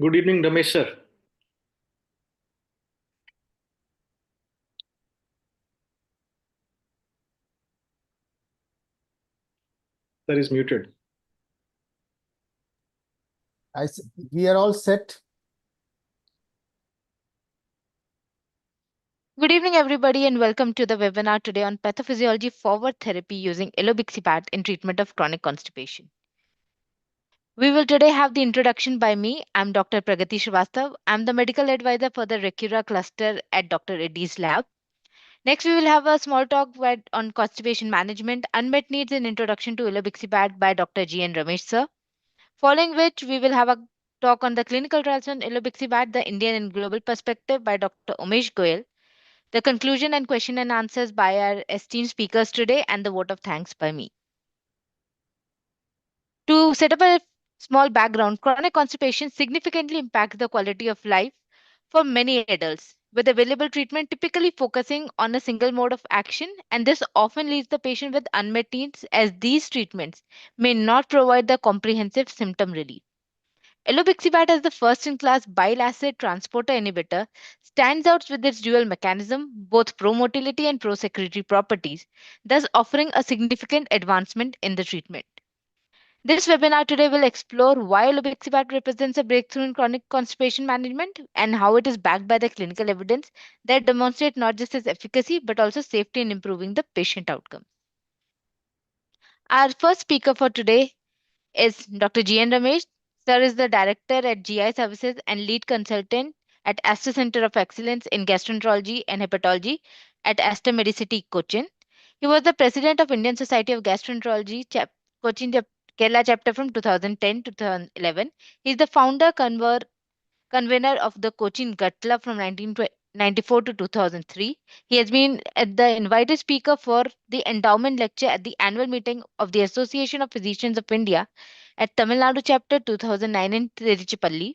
Good evening, Ramesh sir. Sir is muted. We are all set. Good evening, everybody, and welcome to the webinar today on pathophysiology forward therapy using Elobixibat in treatment of chronic constipation. We will today have the introduction by me. I'm Dr. Pragati Srivastav. I'm the medical advisor for the Recura cluster at Dr. Reddy's lab. Next, we will have a small talk on constipation management, unmet needs, and introduction to Elobixibat by Dr. G. N. Ramesh sir. Following which, we will have a talk on the clinical trials on Elobixibat, the Indian and global perspective by Dr. Umesh Goyal. The conclusion and question and answers by our esteemed speakers today, and the vote of thanks by me. To set up a small background, chronic constipation significantly impacts the quality of life for many adults, with available treatment typically focusing on a single mode of action, and this often leaves the patient with unmet needs as these treatments may not provide the comprehensive symptom relief. Elobixibat as the first-in-class bile acid transporter inhibitor stands out with its dual mechanism, both pro-motility and pro-secretory properties, thus offering a significant advancement in the treatment. This webinar today will explore why Elobixibat represents a breakthrough in chronic constipation management and how it is backed by the clinical evidence that demonstrate not just its efficacy but also safety in improving the patient outcome. Our first speaker for today is Dr. G. N. Ramesh. Sir is the director at GI Services and lead consultant at Aster Center of Excellence in Gastroenterology and Hepatology at Aster Medicity, Cochin. He was the president of Indian Society of Gastroenterology, Cochin, Kerala chapter from 2010 to 2011. He is the convener of the Cochin Gut Club from 1994 to 2003. He has been the invited speaker for the endowment lecture at the annual meeting of the Association of Physicians of India at Tamil Nadu chapter 2009 in Tiruchirappalli.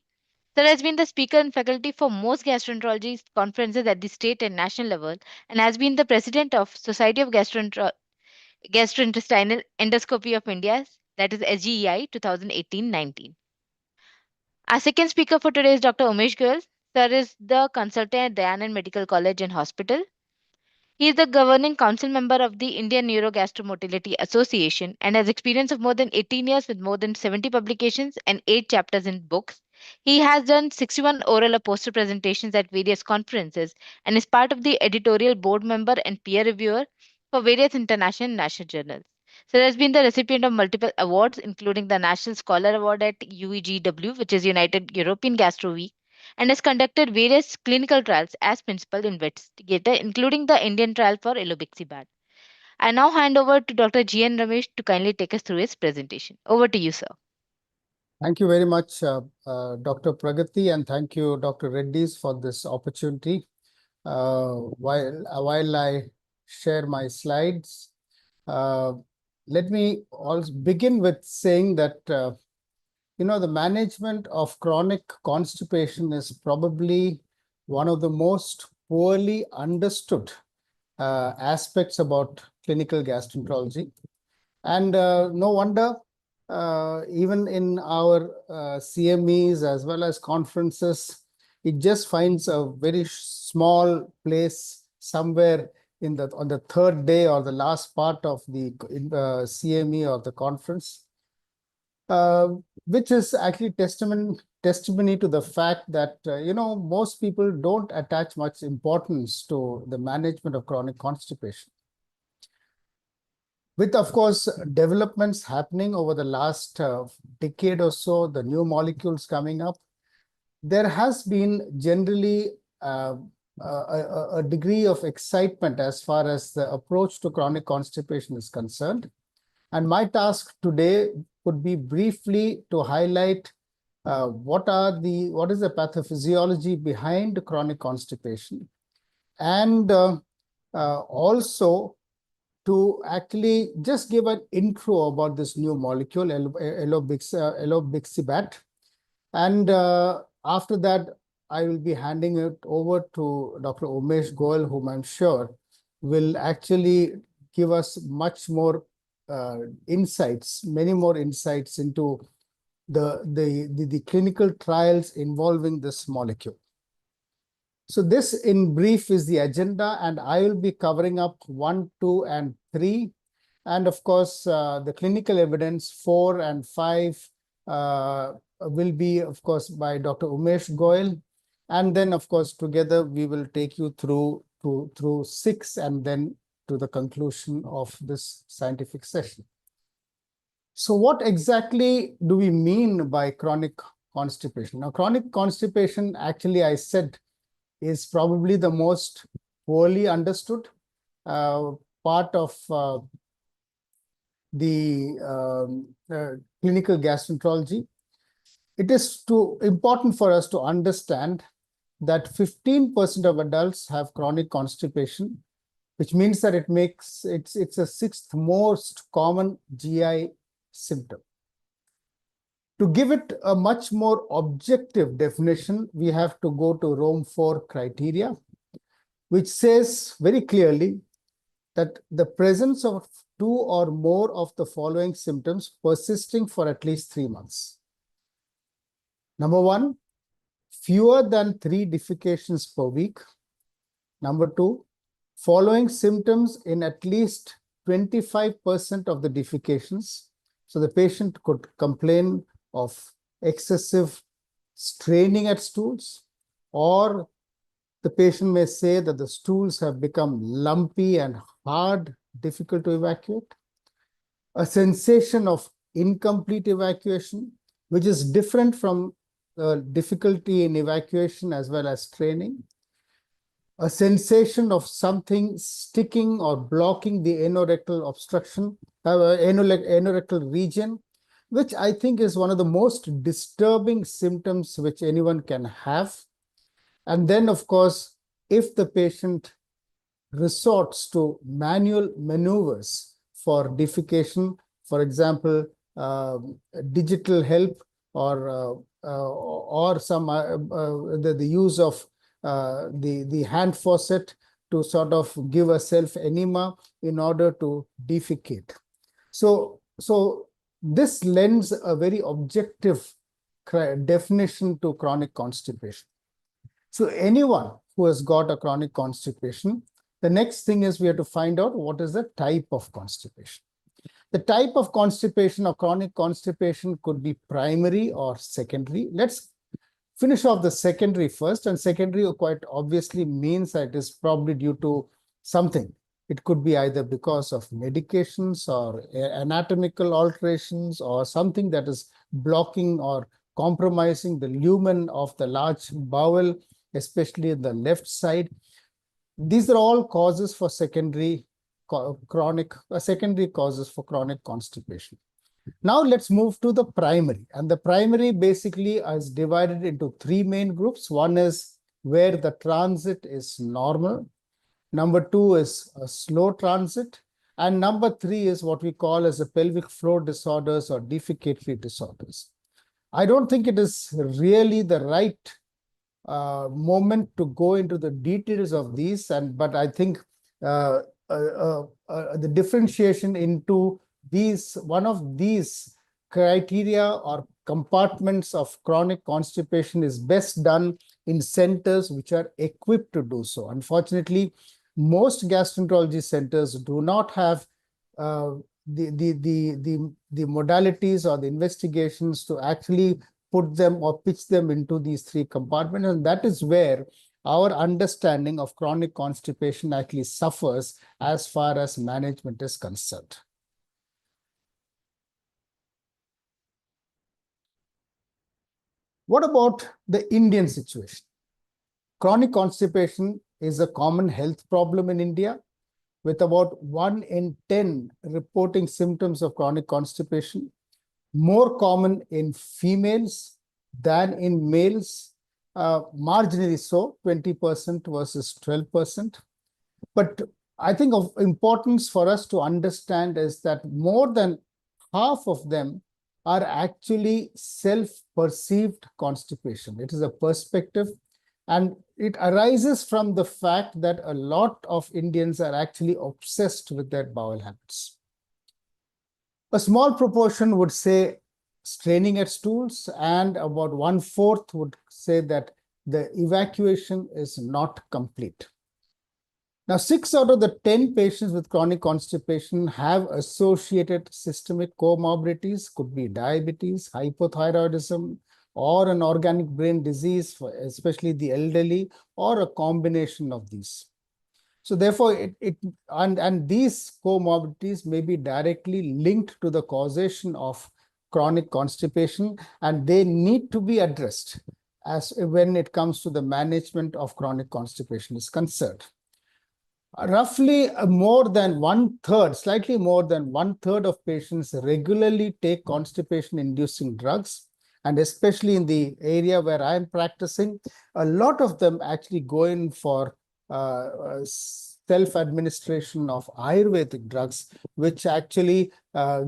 Sir has been the speaker and faculty for most gastroenterology conferences at the state and national level and has been the president of Society of Gastrointestinal Endoscopy of India, that is SGEI 2018-19. Our second speaker for today is Dr. Umesh Goyal. Sir is the consultant at Dayanand Medical College and Hospital. He is the governing council member of the Indian Neurogastromotility Association and has experience of more than 18 years with more than 70 publications and 8 chapters in books. He has done 61 oral or poster presentations at various conferences and is part of the editorial board member and peer reviewer for various international and national journals. So has been the recipient of multiple awards, including the National Scholar Award at UEGW, which is United European Gastro Week, and has conducted various clinical trials as principal investigator, including the Indian trial for Elobixibat. I now hand over to Dr. G. N. Ramesh to kindly take us through his presentation. Over to you, sir. Thank you very much, Dr. Pragati, and thank you, Dr. Reddy's, for this opportunity. While I share my slides, let me also begin with saying that the management of chronic constipation is probably one of the most poorly understood aspects about clinical gastroenterology. And no wonder, even in our CMEs as well as conferences, it just finds a very small place somewhere on the third day or the last part of the CME or the conference. Which is actually testimony to the fact that most people don't attach much importance to the management of chronic constipation. With, of course, developments happening over the last decade or so, the new molecules coming up, there has been generally a degree of excitement as far as the approach to chronic constipation is concerned. And my task today would be briefly to highlight what is the pathophysiology behind chronic constipation, and also to actually just give an intro about this new molecule, Elobixibat. And after that, I will be handing it over to Dr. Umesh Goyal, whom I'm sure will actually give us much more insights, many more insights into the clinical trials involving this molecule. So this in brief is the agenda, and I will be covering up 1, 2, and 3. And of course, the clinical evidence 4 and 5 will be, of course, by Dr. Umesh Goyal. And then, of course, together we will take you through 6 and then to the conclusion of this scientific session. So what exactly do we mean by chronic constipation? Now, chronic constipation, actually, I said, is probably the most poorly understood part of the clinical gastroenterology. It is important for us to understand that 15% of adults have chronic constipation, which means that it's a 6th most common GI symptom. To give it a much more objective definition, we have to go to Rome 4 criteria, which says very clearly that the presence of 2 or more of the following symptoms persisting for at least 3 months. Number 1, fewer than 3 defecations per week. Number 2, following symptoms in at least 25% of the defecations. So the patient could complain of excessive straining at stools, or the patient may say that the stools have become lumpy and hard, difficult to evacuate. A sensation of incomplete evacuation, which is different from difficulty in evacuation as well as straining. A sensation of something sticking or blocking the anorectal obstruction, anorectal region, which I think is one of the most disturbing symptoms which anyone can have. And then, of course, if the patient resorts to manual maneuvers for defecation, for example, digital help or some the use of the hand faucet to sort of give a self-enema in order to defecate. So this lends a very objective definition to chronic constipation. So anyone who has got a chronic constipation, the next thing is we have to find out what is the type of constipation. The type of constipation or chronic constipation could be primary or secondary. Let's finish off the secondary first. And secondary quite obviously means that it is probably due to something. It could be either because of medications or anatomical alterations or something that is blocking or compromising the lumen of the large bowel, especially in the left side. These are all causes for secondary causes for chronic constipation. Now let's move to the primary. And the primary basically is divided into 3 main groups. One is where the transit is normal. Number 2 is a slow transit. And number 3 is what we call as a pelvic floor disorders or defecatory disorders. I don't think it is really the right moment to go into the details of these, but I think the differentiation into one of these criteria or compartments of chronic constipation is best done in centers which are equipped to do so. Unfortunately, most gastroenterology centers do not have the modalities or the investigations to actually put them or pitch them into these 3 compartments. And that is where our understanding of chronic constipation actually suffers as far as management is concerned. What about the Indian situation? Chronic constipation is a common health problem in India, with about 1 in 10 reporting symptoms of chronic constipation, more common in females than in males, marginally so, 20% versus 12%. But I think of importance for us to understand is that more than half of them are actually self-perceived constipation. It is a perspective, and it arises from the fact that a lot of Indians are actually obsessed with their bowel habits. A small proportion would say straining at stools, and about 1/4 would say that the evacuation is not complete. Now, 6 out of the 10 patients with chronic constipation have associated systemic comorbidities, could be diabetes, hypothyroidism, or an organic brain disease, for especially the elderly, or a combination of these. So therefore, and these comorbidities may be directly linked to the causation of chronic constipation, and they need to be addressed as when it comes to the management of chronic constipation is concerned. Roughly more than 1/3, slightly more than 1/3 of patients regularly take constipation-inducing drugs. And especially in the area where I'm practicing, a lot of them actually go in for self-administration of Ayurvedic drugs, which actually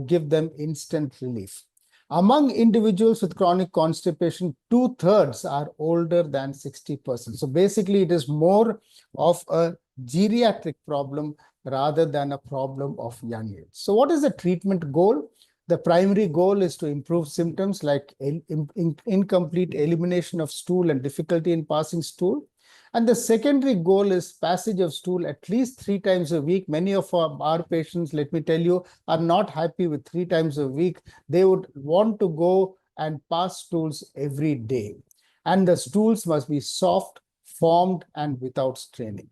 give them instant relief. Among individuals with chronic constipation, 2/3 are older than 60%. So basically, it is more of a geriatric problem rather than a problem of young age. So what is the treatment goal? The primary goal is to improve symptoms like incomplete elimination of stool and difficulty in passing stool. And the secondary goal is passage of stool at least 3 times a week. Many of our patients, let me tell you, are not happy with 3 times a week. They would want to go and pass stools every day. And the stools must be soft, formed, and without straining.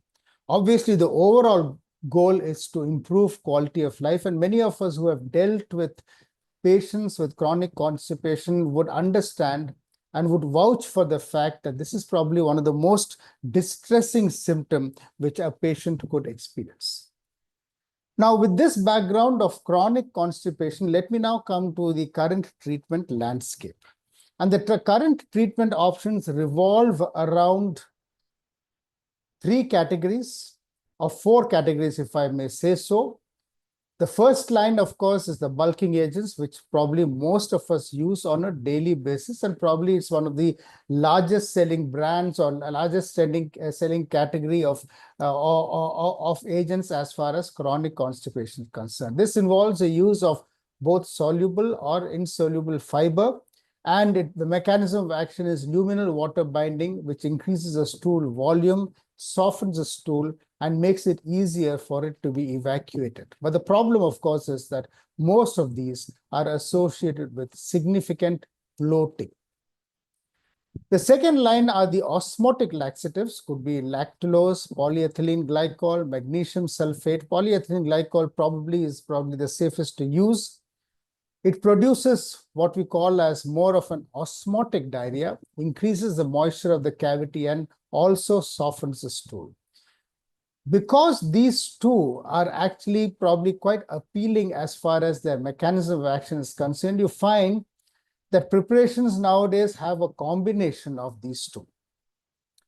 Obviously, the overall goal is to improve quality of life. And many of us who have dealt with patients with chronic constipation would understand and would vouch for the fact that this is probably one of the most distressing symptoms which a patient could experience. Now, with this background of chronic constipation, let me now come to the current treatment landscape. And the current treatment options revolve around 3 categories, or 4 categories, if I may say so. The first line, of course, is the bulking agents, which probably most of us use on a daily basis, and probably it's one of the largest selling brands or largest selling category of agents as far as chronic constipation is concerned. This involves the use of both soluble or insoluble fiber, and the mechanism of action is luminal water binding, which increases the stool volume, softens the stool, and makes it easier for it to be evacuated. But the problem, of course, is that most of these are associated with significant bloating. The second line are the osmotic laxatives, could be lactulose, polyethylene glycol, magnesium sulfate. Polyethylene glycol is probably the safest to use. It produces what we call as more of an osmotic diarrhea, increases the moisture of the cavity, and also softens the stool. Because these two are actually probably quite appealing as far as their mechanism of action is concerned, you find that preparations nowadays have a combination of these two.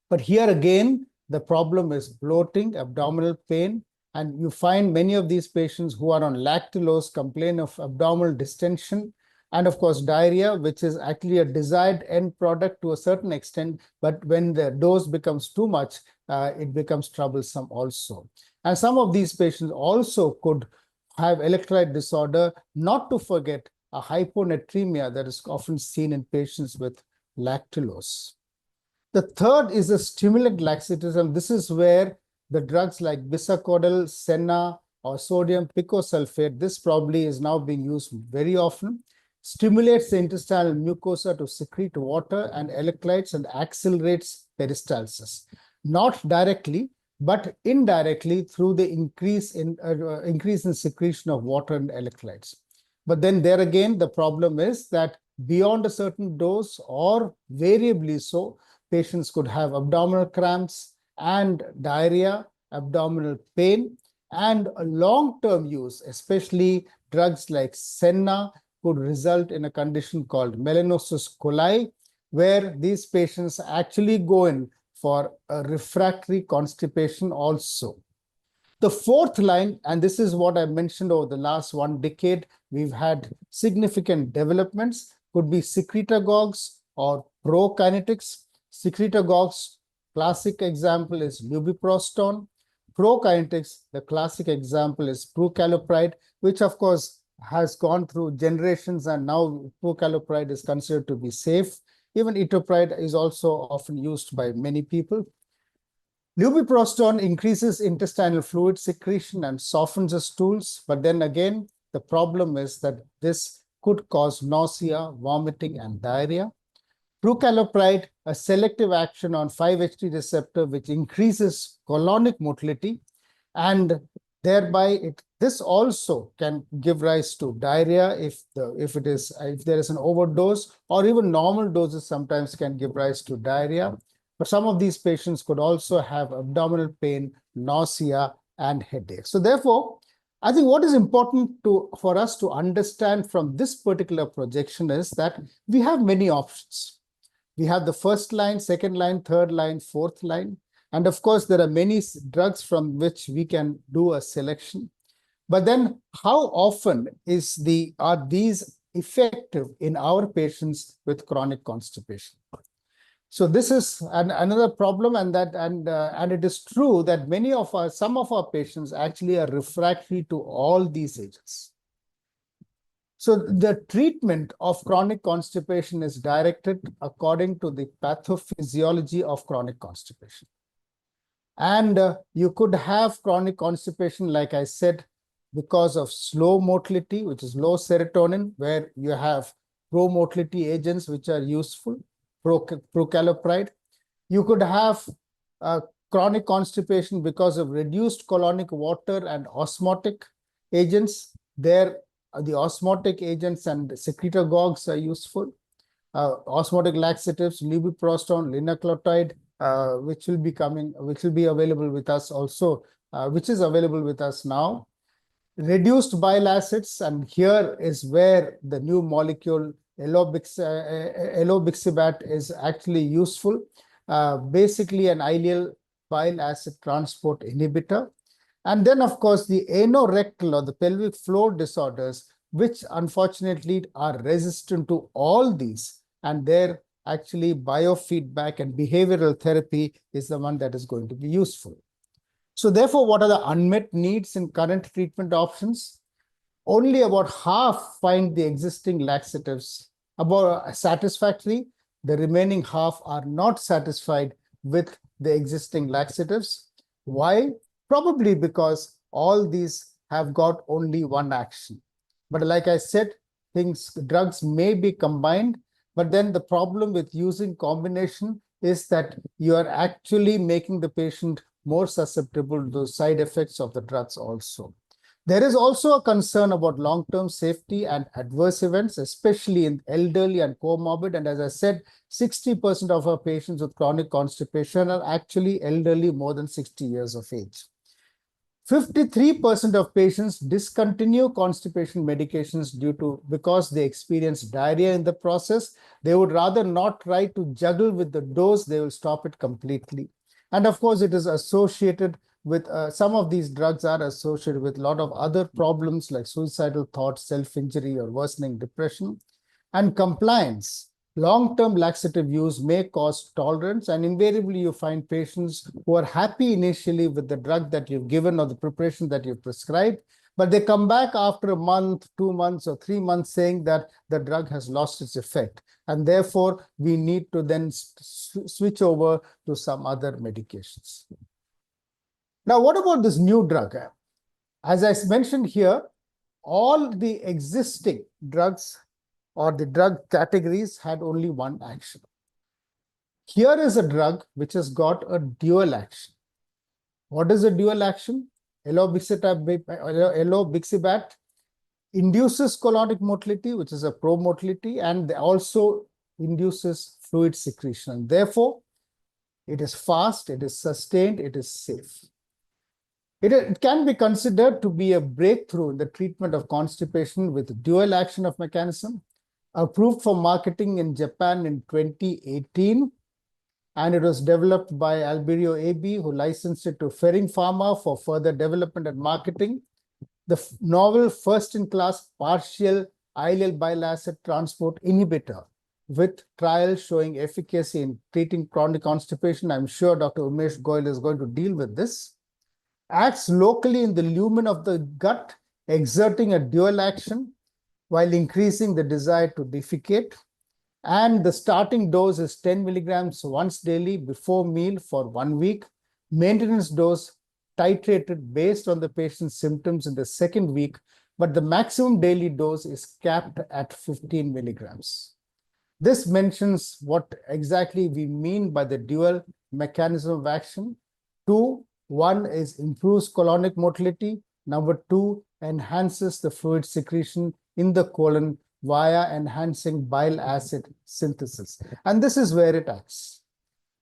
But here again, the problem is bloating, abdominal pain, and you find many of these patients who are on lactulose complain of abdominal distension and, of course, diarrhea, which is actually a desired end product to a certain extent. But when the dose becomes too much, it becomes troublesome also. And some of these patients also could have electrolyte disorder, not to forget a hyponatremia that is often seen in patients with lactulose. The third is a stimulant laxatives, and this is where the drugs like bisacodyl, senna, or sodium picosulfate, this probably is now being used very often, stimulates the intestinal mucosa to secrete water and electrolytes and accelerates peristalsis. Not directly, but indirectly through the increase in secretion of water and electrolytes. But then there again, the problem is that beyond a certain dose or variably so, patients could have abdominal cramps and diarrhea, abdominal pain, and a long-term use, especially drugs like senna, could result in a condition called melanosis coli, where these patients actually go in for a refractory constipation also. The fourth line, and this is what I mentioned over the last 1 decade, we've had significant developments, could be secretagogues or prokinetics. Secretagogues, classic example is lubiprostone. Prokinetics, the classic example is prucalopride, which of course has gone through generations, and now prucalopride is considered to be safe. Even etopride is also often used by many people. Lubiprostone increases intestinal fluid secretion and softens the stools, but then again, the problem is that this could cause nausea, vomiting, and diarrhea. Prucalopride, a selective action on 5-HT receptor, which increases colonic motility, and thereby this also can give rise to diarrhea if there is an overdose, or even normal doses sometimes can give rise to diarrhea. But some of these patients could also have abdominal pain, nausea, and headache. So therefore, I think what is important for us to understand from this particular projection is that we have many options. We have the first line, second line, third line, fourth line. And of course, there are many drugs from which we can do a selection. But then how often are these effective in our patients with chronic constipation? So this is another problem, and it is true that some of our patients actually are refractory to all these agents. So the treatment of chronic constipation is directed according to the pathophysiology of chronic constipation. And you could have chronic constipation, like I said, because of slow motility, which is low serotonin, where you have pro-motility agents which are useful, prucalopride. You could have chronic constipation because of reduced colonic water and osmotic agents. There, the osmotic agents and secretagogues are useful. Osmotic laxatives, lubiprostone, linaclotide, which will be available with us also, which is available with us now. Reduced bile acids, and here is where the new molecule Elobixibat is actually useful. Basically an ileal bile acid transport inhibitor. And then, of course, the anorectal or the pelvic floor disorders, which unfortunately are resistant to all these. And there actually biofeedback and behavioral therapy is the one that is going to be useful. So therefore, what are the unmet needs in current treatment options? Only about half find the existing laxatives satisfactory. The remaining half are not satisfied with the existing laxatives. Why? Probably because all these have got only one action. But like I said, drugs may be combined, but then the problem with using combination is that you are actually making the patient more susceptible to the side effects of the drugs also. There is also a concern about long-term safety and adverse events, especially in elderly and comorbid. And as I said, 60% of our patients with chronic constipation are actually elderly more than 60 years of age. 53% of patients discontinue constipation medications because they experience diarrhea in the process. They would rather not try to juggle with the dose, they will stop it completely. And of course, it is associated with some of these drugs are associated with a lot of other problems like suicidal thoughts, self-injury, or worsening depression. And compliance. Long-term laxative use may cause tolerance, and invariably you find patients who are happy initially with the drug that you've given or the preparation that you've prescribed, but they come back after a month, 2 months, or 3 months saying that the drug has lost its effect. And therefore, we need to then switch over to some other medications. Now, what about this new drug? As I mentioned here, all the existing drugs or the drug categories had only one action. Here is a drug which has got a dual action. What is a dual action? Elobixibat induces colonic motility, which is a pro-motility, and also induces fluid secretion. Therefore, it is fast, it is sustained, it is safe. It can be considered to be a breakthrough in the treatment of constipation with dual action of mechanism, approved for marketing in Japan in 2018. And it was developed by Albireo AB, who licensed it to Ferring Pharma for further development and marketing. The novel first-in-class partial ileal bile acid transport inhibitor with trials showing efficacy in treating chronic constipation. I'm sure Dr. Umesh Goyal is going to deal with this. Acts locally in the lumen of the gut, exerting a dual action while increasing the desire to defecate. And the starting dose is 10 milligrams once daily before meal for 1 week. Maintenance dose titrated based on the patient's symptoms in the second week, but the maximum daily dose is capped at 15 milligrams. This mentions what exactly we mean by the dual mechanism of action. One is improves colonic motility. Number two, enhances the fluid secretion in the colon via enhancing bile acid synthesis. And this is where it acts.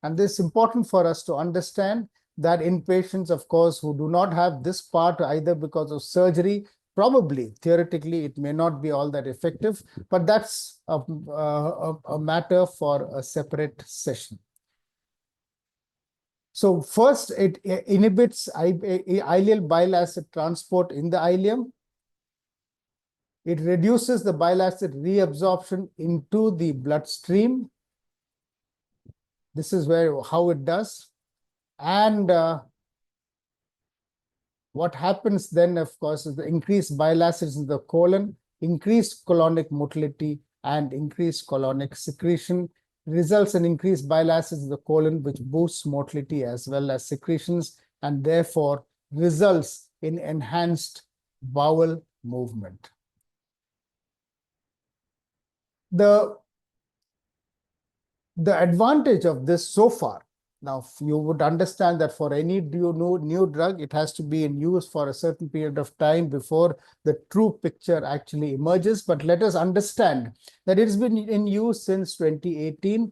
And this is important for us to understand that in patients, of course, who do not have this part either because of surgery, probably, theoretically, it may not be all that effective, but that's a matter for a separate session. So first, it inhibits ileal bile acid transport in the ileum. It reduces the bile acid reabsorption into the bloodstream. This is how it does. And what happens then, of course, is the increased bile acids in the colon, increased colonic motility, and increased colonic secretion results in increased bile acids in the colon, which boosts motility as well as secretions, and therefore results in enhanced bowel movement. The advantage of this so far, now you would understand that for any new drug, it has to be in use for a certain period of time before the true picture actually emerges. But let us understand that it has been in use since 2018.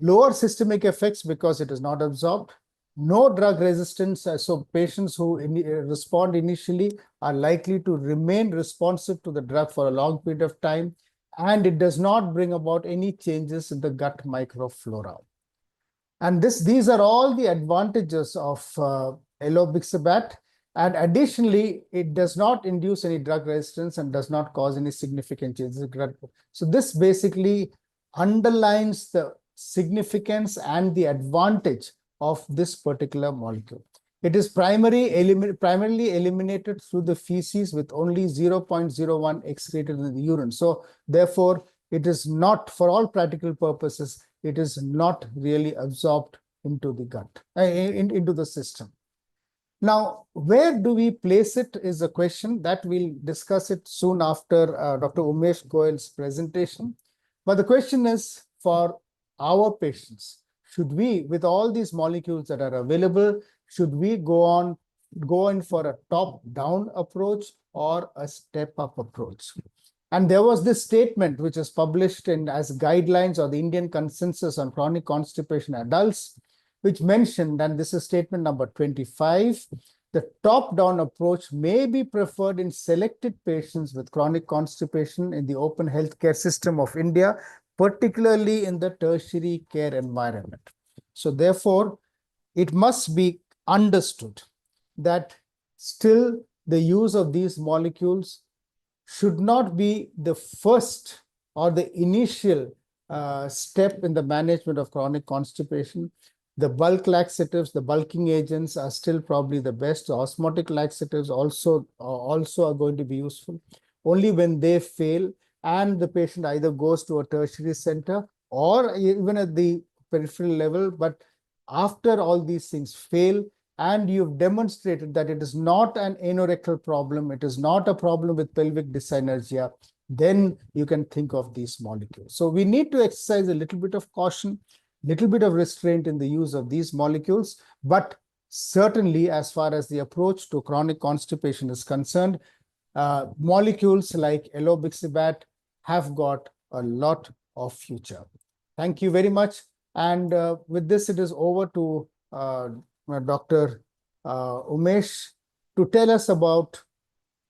Lower systemic effects because it is not absorbed. No drug resistance, so patients who respond initially are likely to remain responsive to the drug for a long period of time, and it does not bring about any changes in the gut microflora. And these are all the advantages of Elobixibat. And additionally, it does not induce any drug resistance and does not cause any significant changes in drug. So this basically underlines the significance and the advantage of this particular molecule. It is primarily eliminated through the feces with only 0.01 excreted in the urine. So therefore, it is not, for all practical purposes, it is not really absorbed into the gut, into the system. Now, where do we place it is a question that we'll discuss it soon after Dr. Umesh Goel's presentation. But the question is, for our patients, should we, with all these molecules that are available, should we go in for a top-down approach or a step-up approach? And there was this statement which is published as guidelines or the Indian consensus on chronic constipation in adults, which mentioned, and this is statement number 25, the top-down approach may be preferred in selected patients with chronic constipation in the open healthcare system of India, particularly in the tertiary care environment. So therefore, it must be understood that still the use of these molecules should not be the first or the initial step in the management of chronic constipation. The bulk laxatives, the bulking agents are still probably the best. The osmotic laxatives also are going to be useful. Only when they fail and the patient either goes to a tertiary center or even at the peripheral level, but after all these things fail, and you've demonstrated that it is not an anorectal problem, it is not a problem with pelvic dyssynergia, then you can think of these molecules. So we need to exercise a little bit of caution, little bit of restraint in the use of these molecules, but certainly as far as the approach to chronic constipation is concerned, molecules like Elobixibat have got a lot of future. Thank you very much. And with this, it is over to Dr. Umesh to tell us about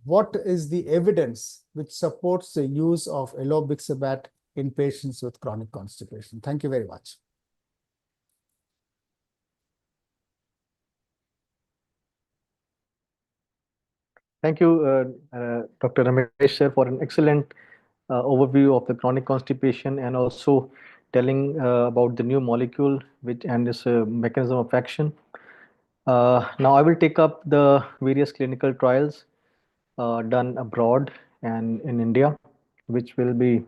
what is the evidence which supports the use of Elobixibat in patients with chronic constipation. Thank you very much. Thank you, Dr. Ramesh sir, for an excellent overview of the chronic constipation and also telling about the new molecule and its mechanism of action. Now I will take up the various clinical trials done abroad and in India, which will be,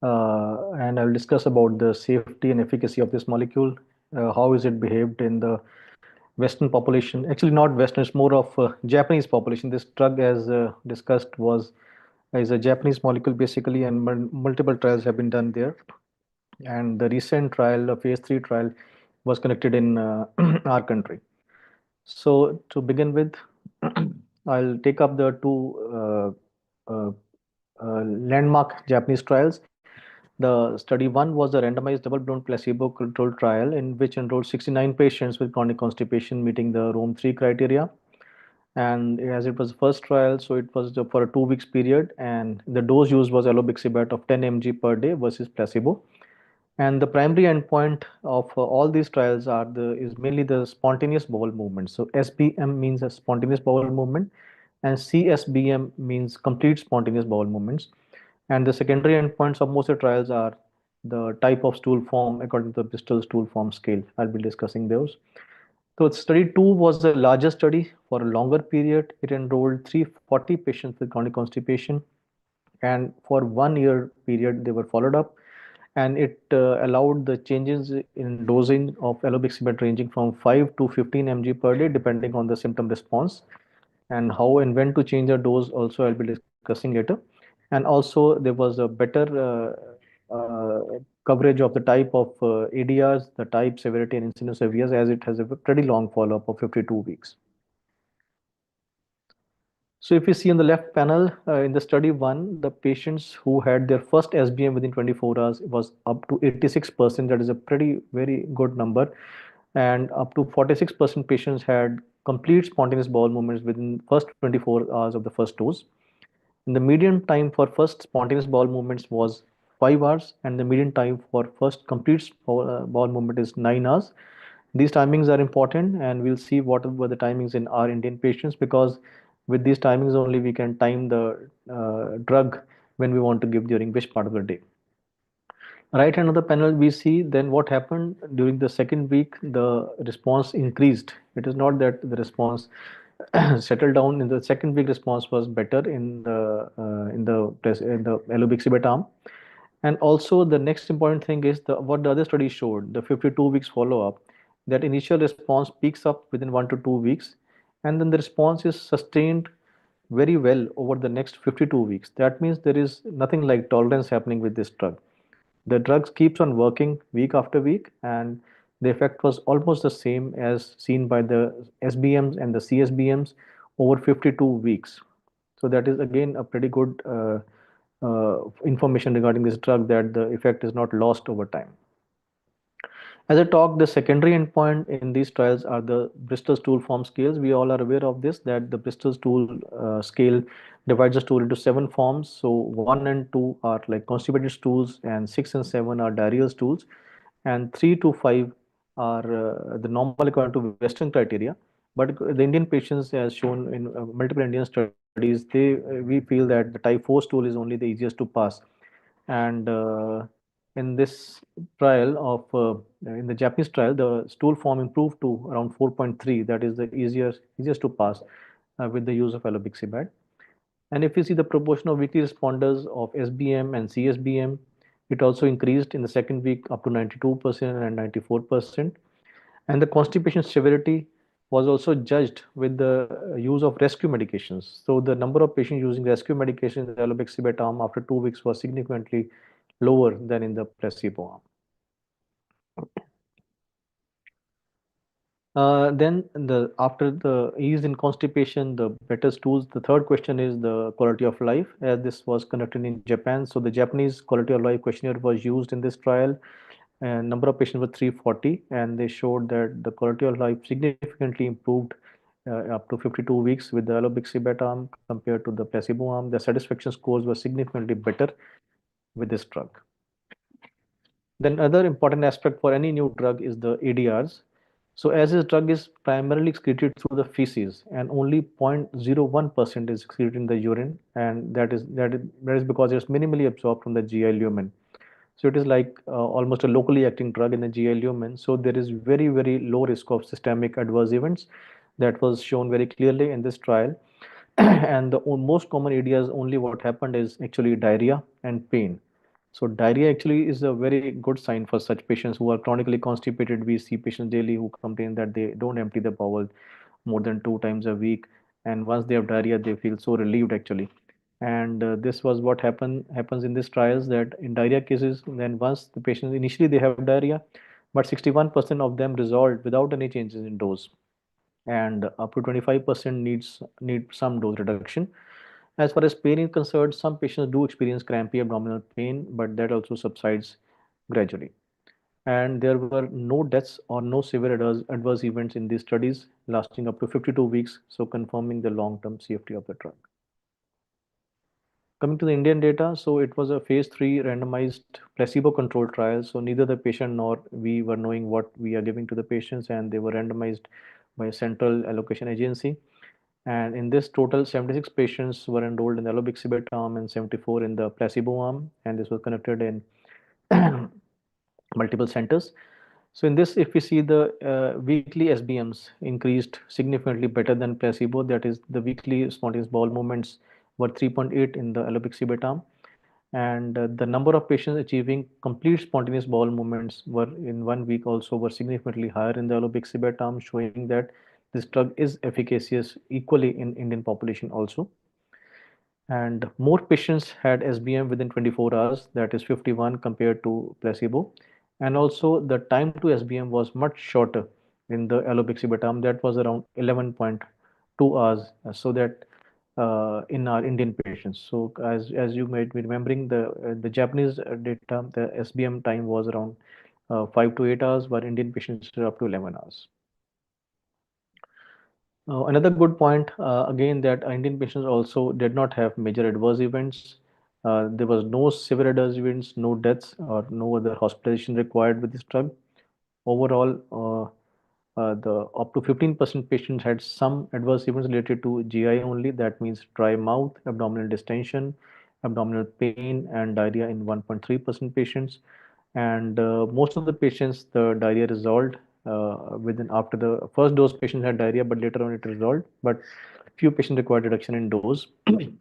and I'll discuss about the safety and efficacy of this molecule. How is it behaved in the Western population? Actually, not Western, it's more of Japanese population. This drug, as discussed, was is a Japanese molecule basically, and multiple trials have been done there. And the recent trial, the phase 3 trial, was conducted in our country. So to begin with, I'll take up the two landmark Japanese trials. The study one was a randomized double-blind placebo-controlled trial in which enrolled 69 patients with chronic constipation meeting the Rome 3 criteria. And as it was the first trial, so it was for a 2 weeks period, and the dose used was Elobixibat of 10 mg per day versus placebo. And the primary endpoint of all these trials are the is mainly the spontaneous bowel movement. So SBM means a spontaneous bowel movement, and CSBM means complete spontaneous bowel movements. And the secondary endpoints of most of the trials are the type of stool form according to the Bristol stool form scale. I'll be discussing those. So study two was a larger study for a longer period. It enrolled 340 patients with chronic constipation, and for 1 year period they were followed up, and it allowed the changes in dosing of Elobixibat ranging from 5 to 15 mg per day depending on the symptom response, and how and when to change the dose also I'll be discussing later. And also there was a better coverage of the type of ADRs, the type, severity, and incidence of years, as it has a pretty long follow-up of 52 weeks. So if you see on the left panel, in the study one, the patients who had their first SBM within 24 hours was up to 86%. That is a pretty very good number. And up to 46% patients had complete spontaneous bowel movements within first 24 hours of the first dose. And the median time for first spontaneous bowel movements was 5 hours, and the median time for first complete bowel movement is 9 hours. These timings are important, and we'll see what were the timings in our Indian patients, because with these timings only we can time the drug when we want to give during which part of the day. Right hand of the panel, we see then what happened during the second week. The response increased. It is not that the response settled down. In the second week, response was better in the Elobixibat arm. And also the next important thing is what the other study showed, the 52 weeks follow-up, that initial response peaks up within 1 to 2 weeks, and then the response is sustained very well over the next 52 weeks. That means there is nothing like tolerance happening with this drug. The drug keeps on working week after week, and the effect was almost the same as seen by the SBMs and the CSBMs over 52 weeks. So that is again a pretty good information regarding this drug, that the effect is not lost over time. As I talked, the secondary endpoint in these trials are the Bristol stool form scales. We all are aware of this, that the Bristol stool scale divides the stool into 7 forms. So 1 and 2 are like constipated stools, and 6 and 7 are diarrheal stools, and 3 to 5 are the normal according to Western criteria. But the Indian patients, as shown in multiple Indian studies, we feel that the type 4 stool is only the easiest to pass. And in this trial in the Japanese trial, the stool form improved to around 4.3. That is the easiest to pass with the use of Elobixibat. And if you see the proportion of weekly responders of SBM and CSBM, it also increased in the second week up to 92% and 94%. And the constipation severity was also judged with the use of rescue medications. So the number of patients using rescue medications in the Elobixibat arm after 2 weeks was significantly lower than in the placebo arm. Then after the ease in constipation, the better stools. The third question is the quality of life, as this was conducted in Japan. So the Japanese quality of life questionnaire was used in this trial, and number of patients were 340, and they showed that the quality of life significantly improved up to 52 weeks with the Elobixibat arm compared to the placebo arm. The satisfaction scores were significantly better with this drug. Then other important aspect for any new drug is the ADRs. So as this drug is primarily excreted through the feces, and only 0.01% is excreted in the urine, and that is because it's minimally absorbed from the GI lumen. So it is like almost a locally acting drug in the GI lumen. So there is very low risk of systemic adverse events. That was shown very clearly in this trial. And the most common areas only what happened is actually diarrhea and pain. So diarrhea actually is a very good sign for such patients who are chronically constipated. We see patients daily who complain that they don't empty the bowel more than 2 times a week, and once they have diarrhea, they feel so relieved actually. And this was what happens in these trials, that in diarrhea cases, then once the patients initially they have diarrhea, but 61% of them resolved without any changes in dose, and up to 25% need some dose reduction. As far as pain is concerned, some patients do experience crampy abdominal pain, but that also subsides gradually. And there were no deaths or no severe adverse events in these studies lasting up to 52 weeks, so confirming the long-term safety of the drug. Coming to the Indian data, so it was a phase 3 randomized placebo-controlled trial. So neither the patient nor we were knowing what we are giving to the patients, and they were randomized by a central allocation agency. And in this total, 76 patients were enrolled in the Elobixibat arm and 74 in the placebo arm. And this was conducted in multiple centers. So in this, if we see the weekly SBMs increased significantly better than placebo, that is the weekly spontaneous bowel movements were 3.8 in the Elobixibat arm, and the number of patients achieving complete spontaneous bowel movements were in 1 week also were significantly higher in the Elobixibat arm, showing that this drug is efficacious equally in Indian population also. And more patients had SBM within 24 hours, that is 51 compared to placebo. And also the time to SBM was much shorter in the Elobixibat arm, that was around 11.2 hours. So that in our Indian patients. So as you might be remembering, the Japanese data, the SBM time was around 5 to 8 hours, but Indian patients are up to 11 hours. Another good point, again, that Indian patients also did not have major adverse events. There was no severe adverse events, no deaths, or no other hospitalization required with this drug. Overall, the up to 15% patients had some adverse events related to GI only. That means dry mouth, abdominal distension, abdominal pain, and diarrhea in 1.3% patients. And most of the patients, the diarrhea resolved within after the first dose. Patients had diarrhea, but later on it resolved. But few patients required reduction in dose.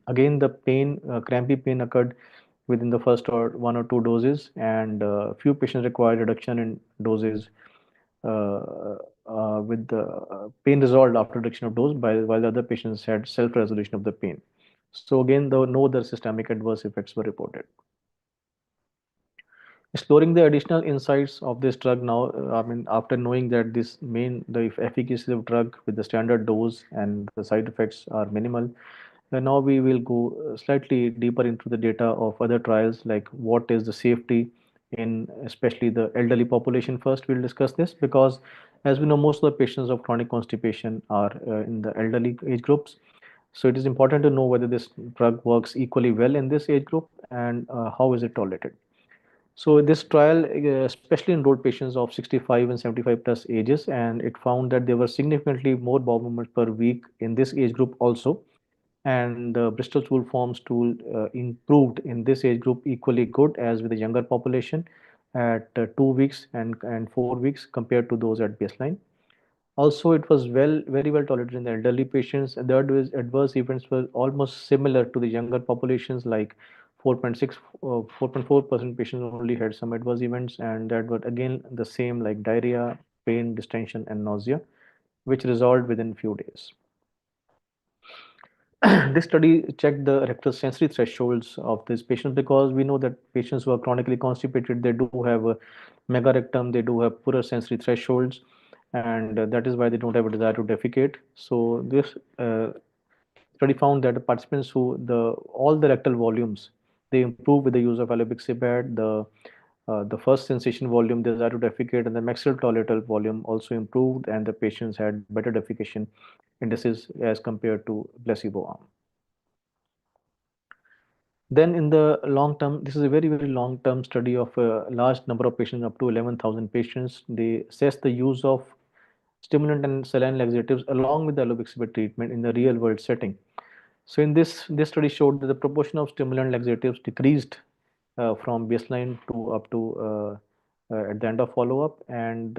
Again, the pain, crampy pain occurred within the first or 1 or 2 doses, and few patients required reduction in doses with the pain resolved after reduction of dose, while the other patients had self-resolution of the pain. So again, though no other systemic adverse effects were reported. Exploring the additional insights of this drug now, I mean, after knowing that the efficacy of drug with the standard dose and the side effects are minimal, now we will go slightly deeper into the data of other trials, like what is the safety in especially the elderly population. First, we'll discuss this because, as we know, most of the patients of chronic constipation are in the elderly age groups. So it is important to know whether this drug works equally well in this age group, and how is it tolerated. So this trial especially enrolled patients of 65 and 75 plus ages, and it found that there were significantly more bowel movements per week in this age group also. And the Bristol stool forms tool improved in this age group equally good as with the younger population at 2 weeks and 4 weeks compared to those at baseline. Also, it was very well tolerated in the elderly patients, and the adverse events were almost similar to the younger populations, like 4.4% patients only had some adverse events, and that were again the same, like diarrhea, pain, distension, and nausea, which resolved within few days. This study checked the rectal sensory thresholds of these patients, because we know that patients who are chronically constipated, they do have a megarectum, they do have poorer sensory thresholds, and that is why they don't have a desire to defecate. So this study found that the participants who all the rectal volumes, they improve with the use of Elobixibat. The first sensation volume, desire to defecate, and the maxillary volume also improved, and the patients had better defecation indices as compared to placebo arm. Then in the long term, this is a very long term study of a large number of patients, up to 11,000 patients. They assessed the use of stimulant and saline laxatives along with the Elobixibat treatment in the real world setting. So in this study showed that the proportion of stimulant laxatives decreased from baseline to up to at the end of follow-up, and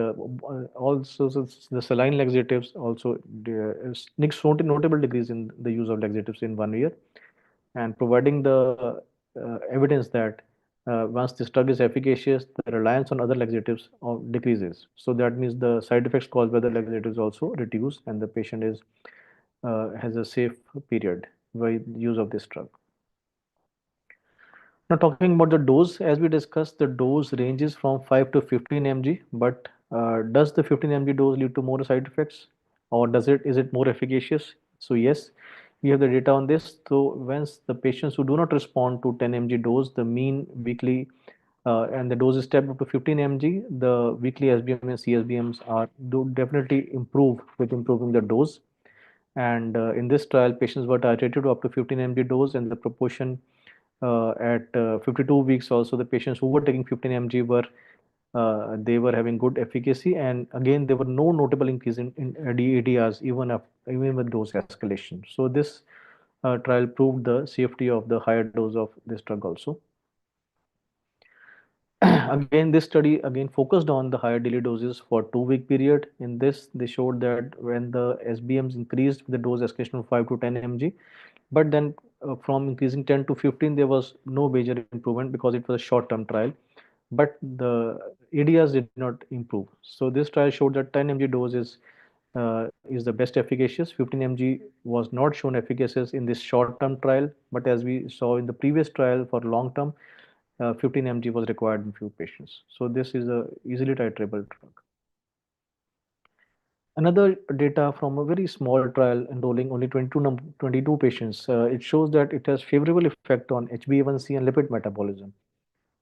also the saline laxatives also notable decrease in the use of laxatives in 1 year, and providing the evidence that once this drug is efficacious, the reliance on other laxatives decreases. So that means the side effects caused by the laxatives also reduce, and the patient is has a safe period by use of this drug. Now, talking about the dose, as we discussed, the dose ranges from 5 to 15 mg. But does the 15 mg dose lead to more side effects, or is it more efficacious? So yes, we have the data on this. So once the patients who do not respond to 10 mg dose, the mean weekly and the dose is stepped up to 15 mg, the weekly SBM and CSBMs are do definitely improve with improving the dose. And in this trial, patients were titrated to up to 15 mg dose, and the proportion at 52 weeks also, the patients who were taking 15 mg were they were having good efficacy, and again there were no notable increase in ADRs even with dose escalation. So this trial proved the safety of the higher dose of this drug also. Again, this study again focused on the higher daily doses for 2 week period. In this, they showed that when the SBMs increased with the dose escalation of 5 to 10 mg, but then from increasing 10 to 15, there was no major improvement because it was a short-term trial. But the ADRs did not improve. So this trial showed that 10 mg dose is the best efficacious. 15 mg was not shown efficacious in this short-term trial, but as we saw in the previous trial for long-term, 15 mg was required in few patients. So this is a easily titrable drug. Another data from a very small trial enrolling only 22 patients, it shows that it has favorable effect on HbA1c and lipid metabolism.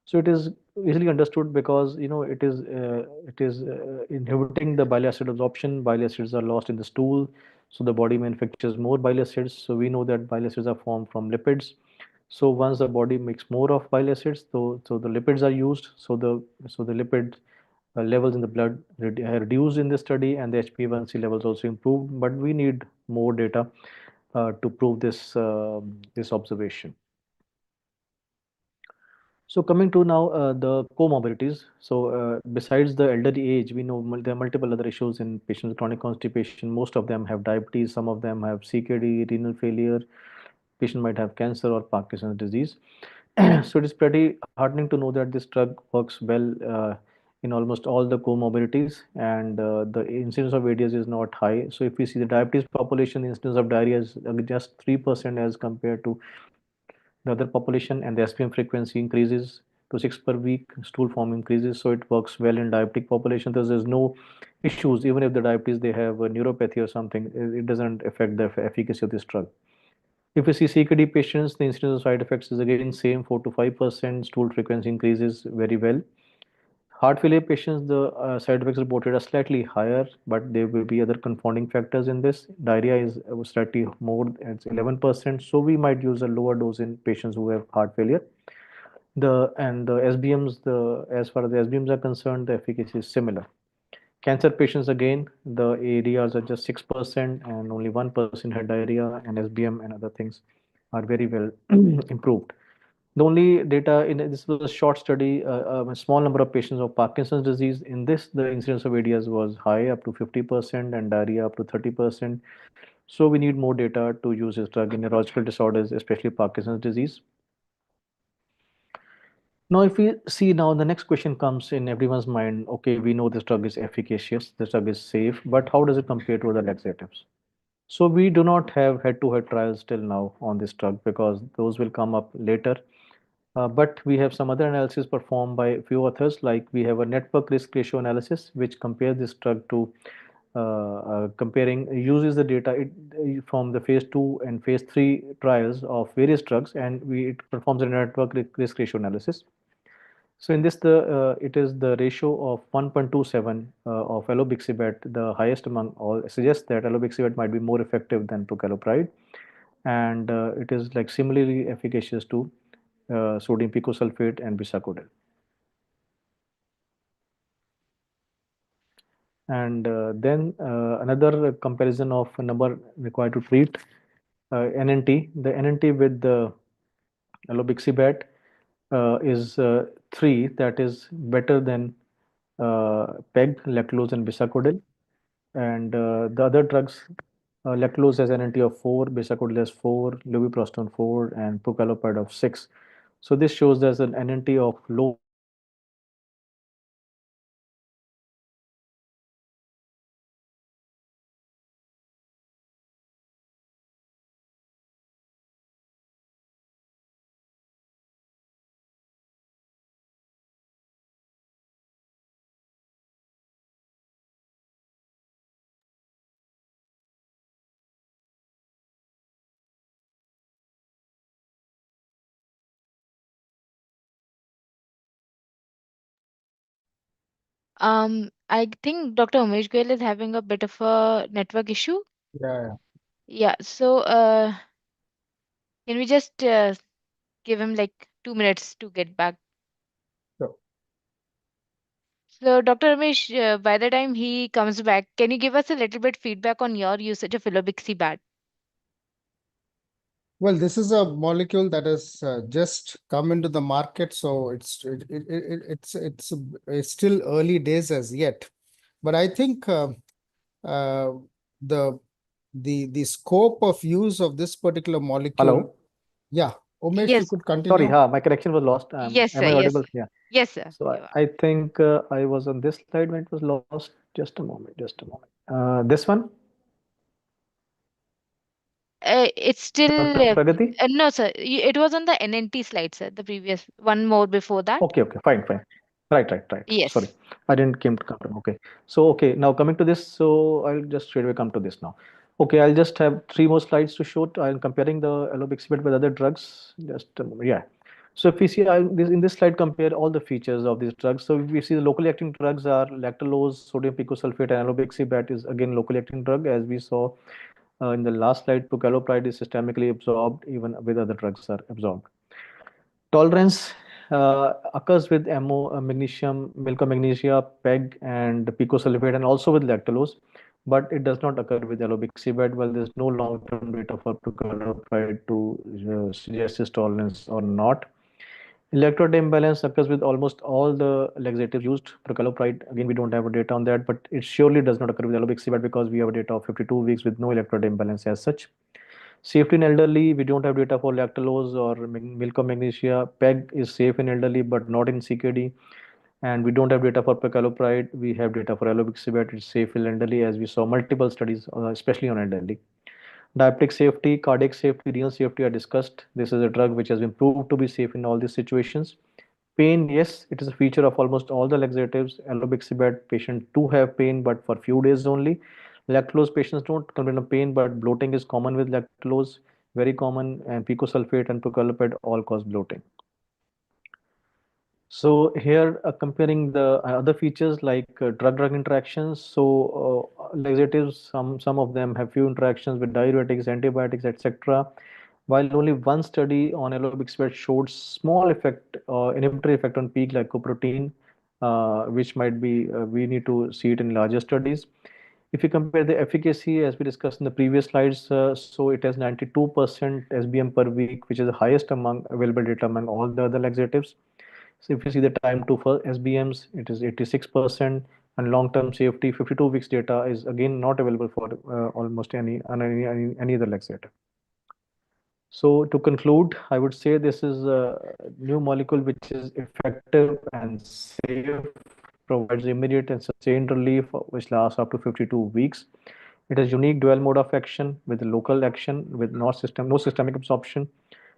So it is easily understood because it is inhibiting the bile acid absorption. Bile acids are lost in the stool, so the body manufactures more bile acids. So we know that bile acids are formed from lipids. So once the body makes more of bile acids, so the lipids are used. So the lipid levels in the blood reduced in this study, and the HbA1c levels also improved. But we need more data to prove this observation. So coming to now the comorbidities. So besides the elderly age, we know there are multiple other issues in patients with chronic constipation. Most of them have diabetes, some of them have CKD, renal failure. Patient might have cancer or Parkinson's disease. So it is pretty heartening to know that this drug works well in almost all the comorbidities, and the incidence of ADS is not high. So if we see the diabetes population, the incidence of diarrhea is just 3% as compared to the other population, and the SPM frequency increases to 6 per week, stool form increases, so it works well in diabetic population. There's no issues. Even if the diabetes they have a neuropathy or something, it doesn't affect the efficacy of this drug. If we see CKD patients, the incidence of side effects is again same, 4 to 5%. Stool frequency increases very well. Heart failure patients, the side effects reported are slightly higher, but there will be other confounding factors in this. Diarrhea is slightly more, it's 11%. So we might use a lower dose in patients who have heart failure. The SBMs, as far as the SBMs are concerned, the efficacy is similar. Cancer patients, again, the ADRs are just 6%, and only 1% had diarrhea, and SBM and other things are very well improved. The only data in this was a short study, a small number of patients of Parkinson's disease. In this, the incidence of ADS was high, up to 50%, and diarrhea up to 30%. So we need more data to use this drug in neurological disorders, especially Parkinson's disease. Now, if we see now, the next question comes in everyone's mind. Okay, we know this drug is efficacious, this drug is safe, but how does it compare to other laxatives? So we do not have head-to-head trials till now on this drug because those will come up later. But we have some other analysis performed by a few authors, like we have a network risk ratio analysis, which compares this drug to uses the data from the phase 2 and phase 3 trials of various drugs, and it performs a network risk ratio analysis. So in this, it is the ratio of 1.27 of Elobixibat, the highest among all, suggests that Elobixibat might be more effective than prucalopride, and it is like similarly efficacious to sodium picosulfate and bisacodyl. And then another comparison of a number required to treat NNT. The NNT with the Elobixibat is 3, that is better than PEG, lactulose, and bisacodyl. And the other drugs, lactulose has NNT of 4, bisacodyl has 4, lubiprostone 4, and pucallopide of 6. So this shows there's an NNT of low frequency of constipation and high frequency of I think Dr. Umesh Goel is having a bit of a network issue. Yeah. Yeah, so can we just give him like 2 minutes to get back? So, So, Dr. Ramesh, by the time he comes back, can you give us a little bit feedback on your usage of Elobixibat? well, this is a molecule that has just come into the market, so it's still early days as yet. But I think uh, the the scope of use of this particular molecule. Hello. Yeah, Umesh, you Yes, could Sorry, continue. my connection was lost. yes, sir. Am I Yes, audible? sir. Yeah. Yes, sir. So You are. I think I was on this slide when it was lost. Just a moment. Just a moment. This one, It's still Dr. Pragati? no, sir. It was on the NNT slide, sir. The previous one more before that. Okay, okay, fine, fine. Right. Sorry, Yes. I didn't came to come to. Okay, so okay, now coming to this, so I'll just straight away come to this now. Okay, I'll just have three more slides to show. I'm comparing the Elobixibat with other drugs. Just a moment. Yeah. So if we see, in this slide compare all the features of these drugs. So if we see the locally acting drugs are lactulose, sodium picosulfate, and Elobixibat is again locally acting drug, as we saw in the last slide. Pucallopide is systemically absorbed, even with other drugs are absorbed. Tolerance occurs with magnesium, milk magnesia, PEG, and picosulfate, and also with lactulose, but it does not occur with Elobixibat. Well, there's no long-term data for picosulfate to suggest its tolerance or not. Electrode imbalance occurs with almost all the laxatives used. Procalopride, again, we don't have data on that, but it surely does not occur with Elobixibat because we have data of 52 weeks with no electrode imbalance as such. Safety in elderly, we don't have data for lactulose or milk or magnesia. PEG is safe in elderly, but not in CKD. And we don't have data for pecalopride. We have data for Elobixibat. It's safe in elderly, as we saw multiple studies, especially on elderly. Diabetic safety, cardiac safety, renal safety are discussed. This is a drug which has been proved to be safe in all these situations. Pain, yes, it is a feature of almost all the laxatives. Elobixibat patients do have pain, but for few days only. Lactulose patients don't complain of pain, but bloating is common with lactulose, very common, and picosulfate and procalopid all cause bloating. So here comparing the other features like drug-drug interactions. So laxatives, some of them have few interactions with diuretics, antibiotics, etc. While only one study on Elobixibat showed small effect, inhibitory effect on peak glycoprotein, which might be we need to see it in larger studies. If you compare the efficacy, as we discussed in the previous slides, so it has 92% SBM per week, which is the highest among available data among all the other laxatives. So if you see the time to for SBMs, it is 86%, and long-term safety, 52 weeks data is again not available for almost any other laxative. So to conclude, I would say this is a new molecule which is effective and safe, provides immediate and sustained relief which lasts up to 52 weeks. It has unique dual mode of action with local action with no systemic absorption,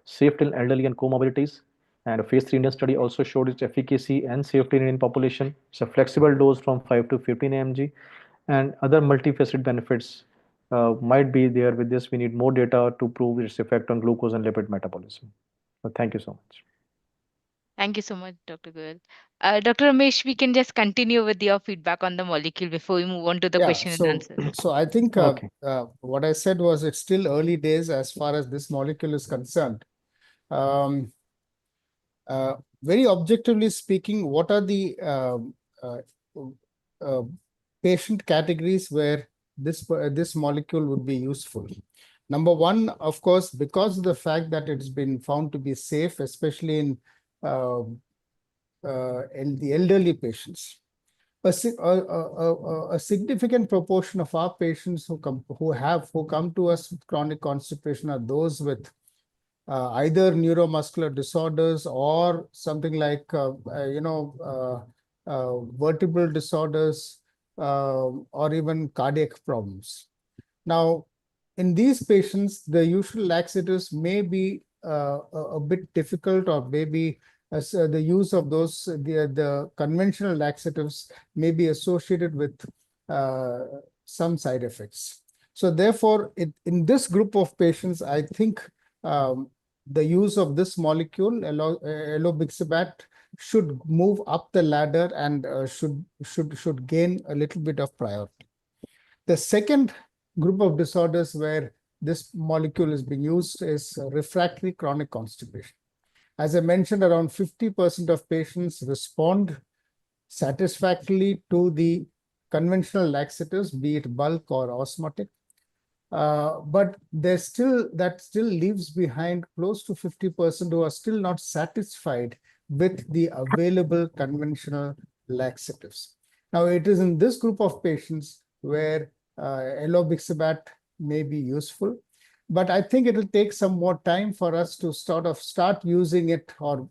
safe in elderly and comorbidities. And a phase 3 Indian study also showed its efficacy and safety in Indian population. It's a flexible dose from 5 to 15 mg, and other multifaceted benefits might be there with this. We need more data to prove its effect on glucose and lipid metabolism. So thank you so much. Thank you so much, Dr. Goel. Dr. Ramesh, we can just continue with your feedback on the molecule before we move on to the Yeah, question and so answers. so I think Okay. what I said was it's still early days as far as this molecule is concerned. Um, very objectively speaking, what are the uh, patient categories where this molecule would be useful? Number one, of course, because of the fact that it's been found to be safe, especially in the elderly patients. a significant proportion of our patients who come to us with chronic constipation are those with either neuromuscular disorders or something like vertebral disorders, or even cardiac problems. Now, in these patients, the usual laxatives may be a bit difficult, or maybe the use of the conventional laxatives may be associated with uh, some side effects. So therefore, in this group of patients, I think um, the use of this molecule, Elobixibat, should move up the ladder and should gain a little bit of priority. The second group of disorders where this molecule is being used is refractory chronic constipation. As I mentioned, around 50% of patients respond satisfactorily to the conventional laxatives, be it bulk or osmotic. But that still leaves behind close to 50% who are still not satisfied with the available conventional laxatives. Now, it is in this group of patients where Elobixibat may be useful, but I think it will take some more time for us to start using it or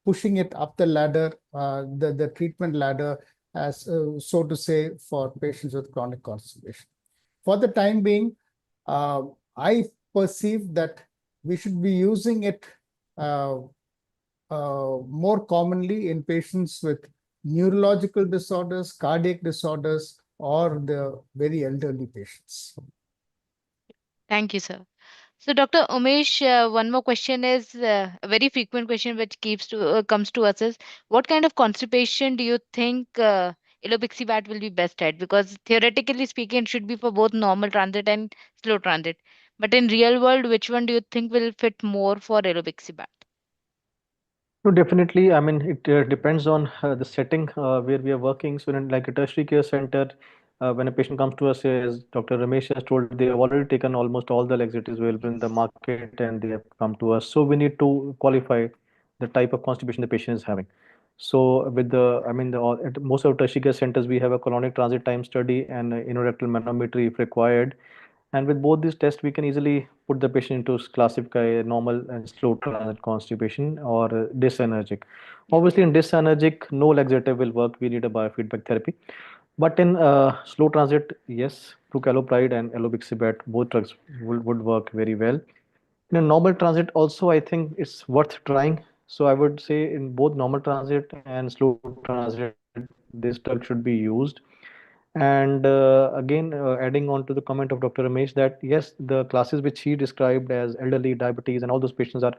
pushing it up the ladder, the treatment ladder, as so to say, for patients with chronic constipation. For the time being, I perceive that we should be using it uh, more commonly in patients with neurological disorders, cardiac disorders, or the very elderly patients. Thank you, sir. So, Dr. Umesh, one more question is a very frequent question which comes to us is, what kind of constipation do you think Elobixibat will be best at? Because theoretically speaking, it should be for both normal transit and slow transit. But in real world, which one do you think will fit more for Elobixibat? No, definitely. I mean, it depends on the setting where we are working. So, in like a tertiary care center, when a patient comes to us, as Dr. Ramesh has told, they have already taken almost all the laxatives available in the market and they have come to us. So, we need to qualify the type of constipation the patient is having. So, with I mean, at most of tertiary care centers, we have a colonic transit time study and inorectal manometry if required. And with both these tests, we can easily put the patient into classify normal and slow transit constipation or dysenergic. Yeah. Obviously, in dysenergic, no laxative will work. We need a biofeedback therapy. But in slow transit, yes, prucalopride and elobixibat, both drugs would work very well. In a normal transit, also, I think it's worth trying. So I would say in both normal transit and slow transit, this drug should be used. And again, adding on to the comment of Dr. Ramesh, that yes, the classes which he described as elderly, diabetes, and all those patients are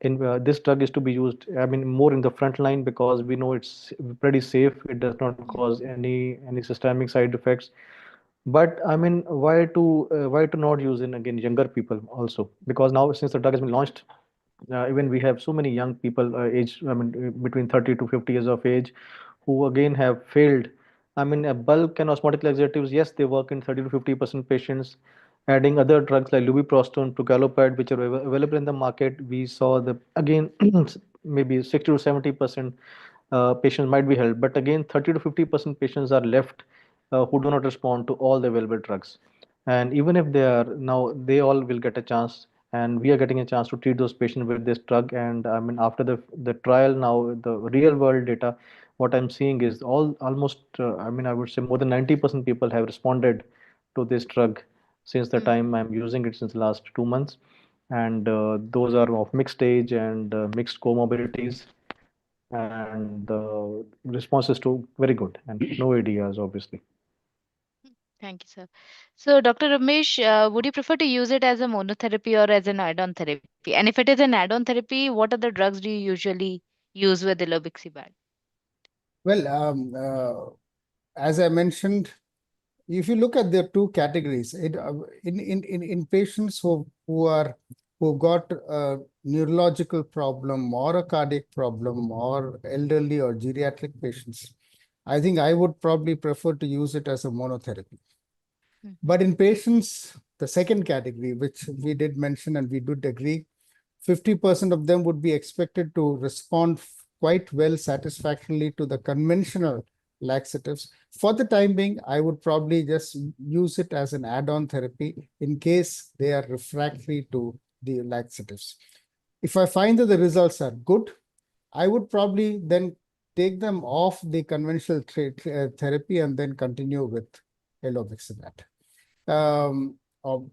in this drug is to be used. I mean, more in the front line because we know it's pretty safe. It does not cause any systemic side effects. But I mean, why to not use in again younger people also? Because now since the drug has been launched, even we have so many young people age I mean between 30 to 50 years of age who again have failed. I mean, bulk and osmotic laxatives, yes, they work in 30 to 50% patients. Adding other drugs like lubiprostone, prucalopride, which are available in the market, we saw the again maybe 60 to 70% patients might be helped, but again 30 to 50% patients are left who do not respond to all the available drugs. And even if they are now, they all will get a chance, and we are getting a chance to treat those patients with this drug. And I mean, after the trial, now the real world data, what I'm seeing is almost I mean, I would say more than 90% people have responded to this drug since the Hmm. time I'm using it, since the last 2 months. And those are of mixed age and mixed comorbidities, and the response is to very good and no ADRs, obviously. Thank you, sir. So, Dr. Ramesh, would you prefer to use it as a monotherapy or as an add-on therapy? And if it is an add-on therapy, what other drugs do you usually use with Elobixibat? Well, as I mentioned, if you look at the two categories, in patients who got a neurological problem or a cardiac problem or elderly or geriatric patients, I think I would probably prefer to use it as a monotherapy. Mhm. But in patients, the second category, which we did mention and we did agree, 50% of them would be expected to respond quite well satisfactorily to the conventional laxatives. For the time being, I would probably just use it as an add-on therapy in case they are refractory to the laxatives. If I find that the results are good, I would probably then take them off the conventional therapy and then continue with Elobixibat. Um, um,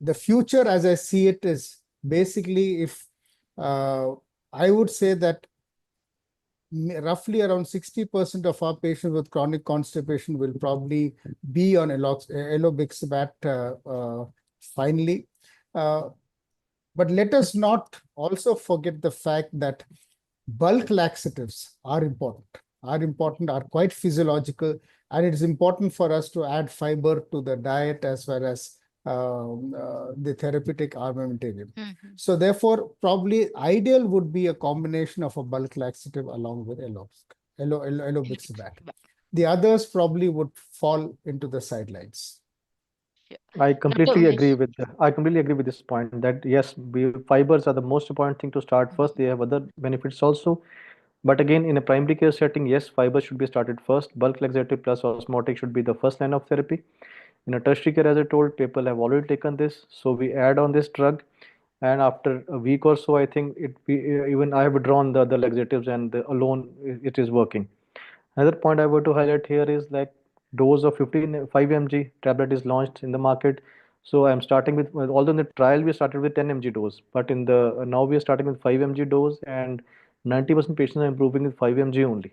the future, as I see it, is basically if I would say that roughly around 60% of our patients with chronic constipation will probably be on Elobixibat finally. But let us not also forget the fact that bulk laxatives are quite physiological, and it is important for us to add fiber to the diet as well as the therapeutic armamentarium. Mhm. So therefore, probably ideal would be a combination of a bulk laxative along with Elobixibat. Elobixibat. The others probably would fall into the sidelines. Sure. I Dr. completely agree Umesh. with I completely agree with this point that yes, fibers are the most important thing to start first. They Mhm. have other benefits also. But again, in a primary care setting, yes, fiber should be started first. Bulk laxative plus osmotic should be the first line of therapy. In a tertiary care, as I told, people have already taken this, so we add on this drug, and after a week or so, I think even I have withdrawn the laxatives, and alone it is working. Another point I want to highlight here is like dose of 15 5 mg tablet is launched in the market. So I'm starting with, although in the trial we started with 10 mg dose, but in the now we are starting with 5 mg dose, and 90% patients are improving with 5 mg only.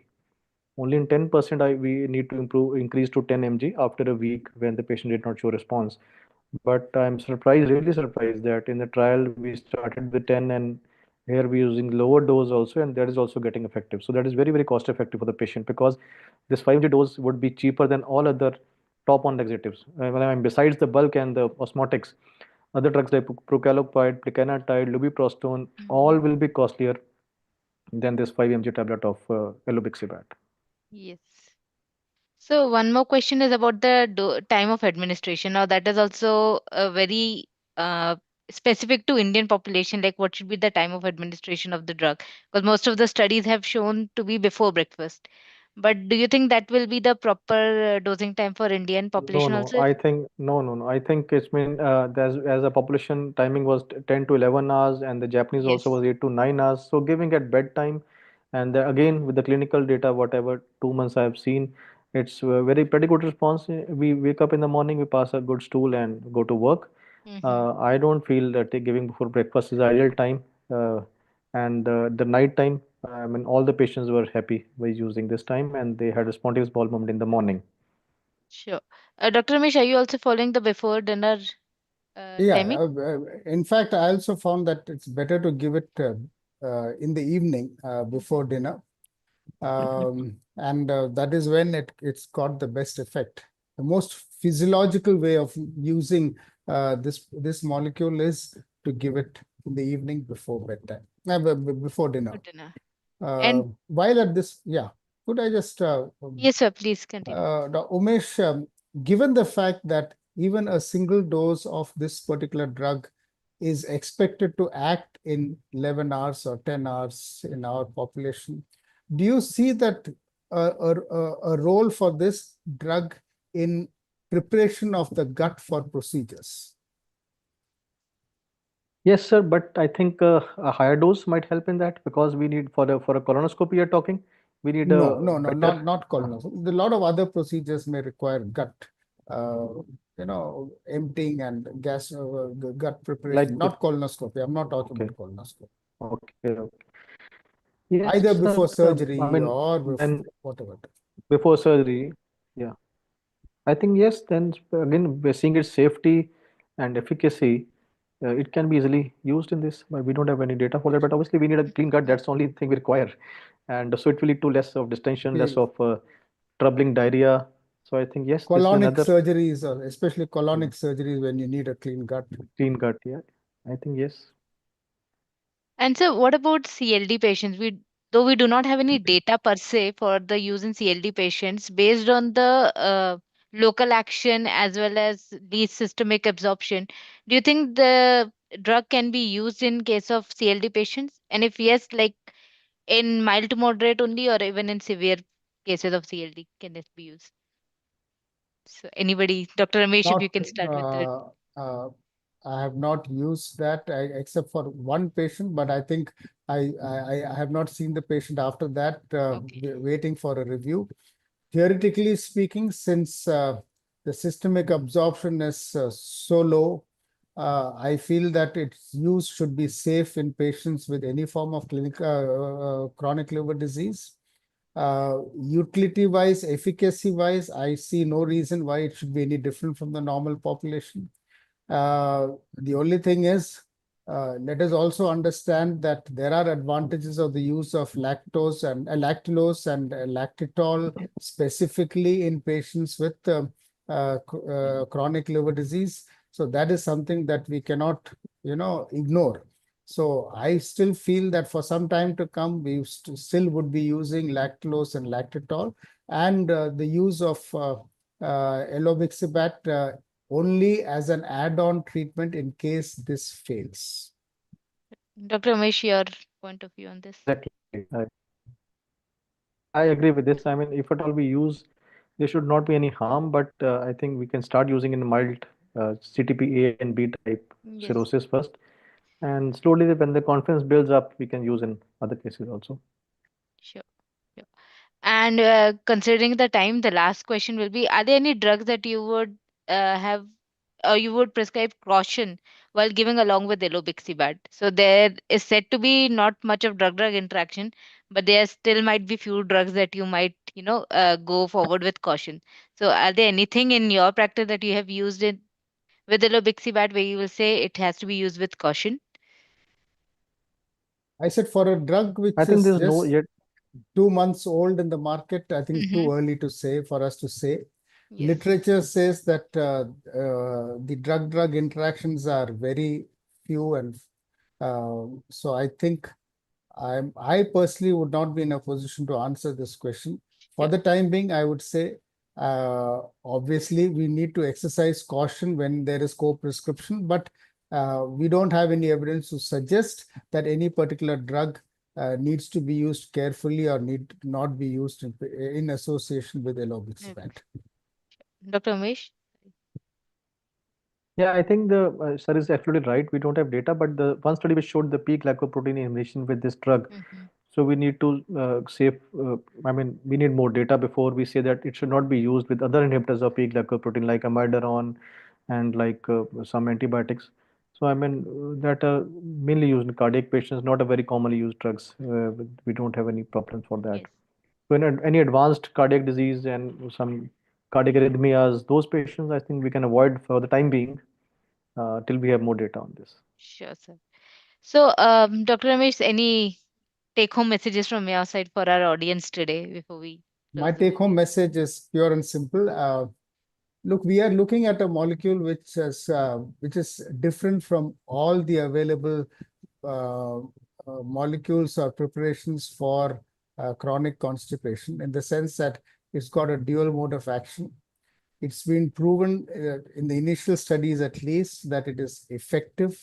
Only in 10% we need to increase to 10 mg after a week when the patient did not show response. But I'm surprised, really surprised, that in the trial we started with 10, and here we're using lower dose also, and that is also getting effective. So that is very, very cost effective for the patient, because this 5 mg dose would be cheaper than all other top on laxatives. Besides the bulk and the osmotics, other drugs like procalcitoid, plecanatide, lubiprostone, all Mhm. will be costlier than this 5 mg tablet of Elobixibat. Yes. So one more question is about the time of administration. Now that is also a very uh, specific to Indian population. Like what should be the time of administration of the drug? Because most of the studies have shown to be before breakfast. But do you think that will be the proper dosing time for Indian No, population no, also? I think no, no, no. I think it's been as a population timing was 10 to 11 hours, and the Japanese also Yes. was 8 to 9 hours. So giving at bedtime, and again with the clinical data, whatever 2 months I have seen, it's a very pretty good response. We wake up in the morning, we pass a good stool and go to work. Mm-hmm. I don't feel that giving before breakfast is ideal time. And the night time, I mean, all the patients were happy by using this time, and they had a spontaneous bowel movement in the morning. Sure. Dr. Ramesh, are you also following the before dinner Yeah, timing? in fact, I also found that it's better to give it in the evening before dinner. And that is when it's got the best effect. The most physiological way of using this molecule is to give it in the evening before bedtime, before dinner. For dinner. And While at this, yeah, could I just yes, sir, please continue. Umesh, given the fact that even a single dose of this particular drug is expected to act in 11 hours or 10 hours in our population, do you see that a role for this drug in preparation of the gut for procedures? Yes, sir, but I think a higher dose might help in that, because we need for a colonoscopy you're talking, we need No, a no, no, better. not colonoscopy. A lot of other procedures may require gut, uh, emptying and gas, gut Like preparation, not colonoscopy. I'm not talking okay, about colonoscopy. okay, okay. Yes, Either sir. before I surgery mean, or then whatever. before surgery, yeah. I think yes. Then again, we're seeing its safety and efficacy. It can be easily used in this, but we don't have any data for that. But obviously, we need a clean gut. That's the only thing we require, and so it will lead to less of distension, less The of troubling diarrhea. So I think yes, this is colonic another surgeries, or especially yeah, colonic surgeries when you need a clean gut. clean gut. Yeah, I think yes. And so, what about CLD patients? Though we do not have any data per se for the use in CLD patients, based on the local action as well as the systemic absorption, do you think the drug can be used in case of CLD patients? And if yes, like in mild to moderate only, or even in severe? cases of CLD can this be used? So anybody, Dr. Ramesh, if you Not, can start with it. uh, I have not used that except for one patient, but I think I have not seen the patient after that, Okay. waiting for a review. Theoretically speaking, since the systemic absorption is so low, I feel that its use should be safe in patients with any form of chronic liver disease. Utility-wise, efficacy-wise, I see no reason why it should be any different from the normal population. The only thing is, let us also understand that there are advantages of the use of lactulose and lactitol specifically in patients with chronic liver disease. So that is something that we cannot, ignore. So I still feel that for some time to come, we still would be using lactulose and lactitol, and the use of Elobixibat only as an add-on treatment in case this fails. Dr. Ramesh, your point of view on this? Exactly. I agree with this. I mean, if at all we use, there should not be any harm, but I think we can start using in mild CTP A and B type Yes, cirrhosis first. And slowly, when the confidence builds up, we can use in other cases also. sure. Sure. And considering the time, the last question will be: are there any drugs that you would have, or you would prescribe caution while giving along with Elobixibat? So there is said to be not much of drug-drug interaction, but there still might be few drugs that you might, go forward with caution. So are there anything in your practice that you have used it with Elobixibat where you will say it has to be used with caution? I said for a drug I which think is there's no just yet. 2 months old in the market, I think Mm-hmm. too early to say for us to say. Yes. Literature says that the drug-drug interactions are very few, and so I think I personally would not be in a position to answer this question. For Sure. the time being, I would say, obviously, we need to exercise caution when there is co-prescription, but we don't have any evidence to suggest that any particular drug needs to be used carefully or need not be used in association with Elobixibat. Dr. Umesh? Yeah, I think the sir is absolutely right. We don't have data, but the one study which showed the peak glycoprotein inhibition with this drug. Mm-hmm. So we need to save. I mean, we need more data before we say that it should not be used with other inhibitors of peak glycoprotein like amiodarone and like some antibiotics. So I mean that are mainly used in cardiac patients, not a very commonly used drugs. We don't have any problems for that. Yes. So in any advanced cardiac disease and some cardiac arrhythmias, those patients I think we can avoid for the time being till we have more data on this. Sure, sir. So, Dr. Ramesh, any take-home messages from your side for our audience today before we My close the take-home session? message is pure and simple. Look, we are looking at a molecule which is different from all the available molecules or preparations for chronic constipation, in the sense that it's got a dual mode of action. It's been proven in the initial studies, at least, that it is effective,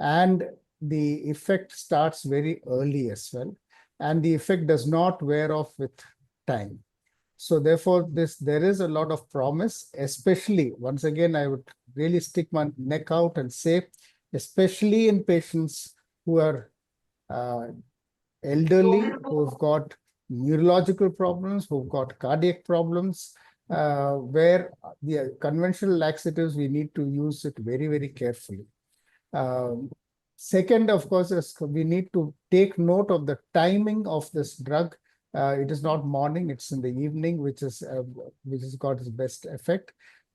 and the effect starts very early as well, and the effect does not wear off with time. So therefore, there is a lot of promise, especially, once again, I would really stick my neck out and say, especially in patients who are uh, elderly, who've got neurological problems, who've got cardiac problems, where the conventional laxatives, we need to use it very, very carefully. Um, Second, of course, is we need to take note of the timing of this drug. It is not morning, it's in the evening, which has got its best effect.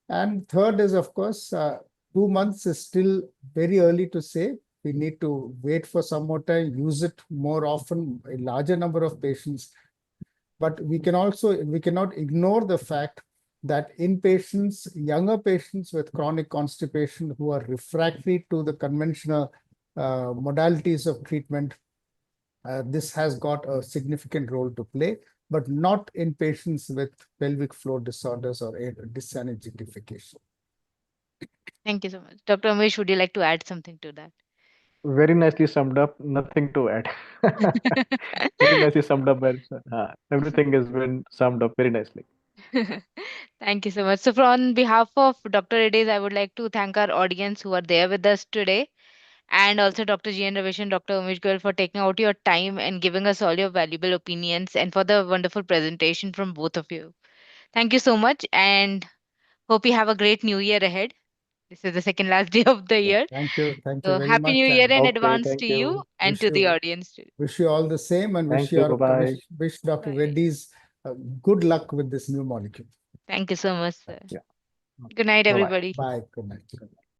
And third is, of course, 2 months is still very early to say. We need to wait for some more time, use it more often, a larger number of patients. But we cannot ignore the fact that in patients, younger patients with chronic constipation who are refractory to the conventional modalities of treatment, this has got a significant role to play, but not in patients with pelvic floor disorders or dysenergification. Thank you so much. Dr. Umesh, would you like to add something to that? Very nicely summed up. Nothing to add. Very nicely summed up. Everything has been summed up very nicely. Thank you so much. So, on behalf of Dr. Reddy's, I would like to thank our audience who are there with us today, and also Dr. G. N. Ravish and Dr. Umesh Goyal for taking out your time and giving us all your valuable opinions, and for the wonderful presentation from both of you. Thank you so much, and hope you have a great new year ahead. This is the second last day of the Yeah. year. Thank you. Thank you So, very Happy much. New Year And in Okay. advance Thank to you you. and wish to the you audience. wish you all the same and Thank you. Bye bye. wish Dr. Bye. Reddy's good luck with this new molecule. Thank you so much, sir. Yeah. Good night, Bye bye. everybody. Bye. Good night.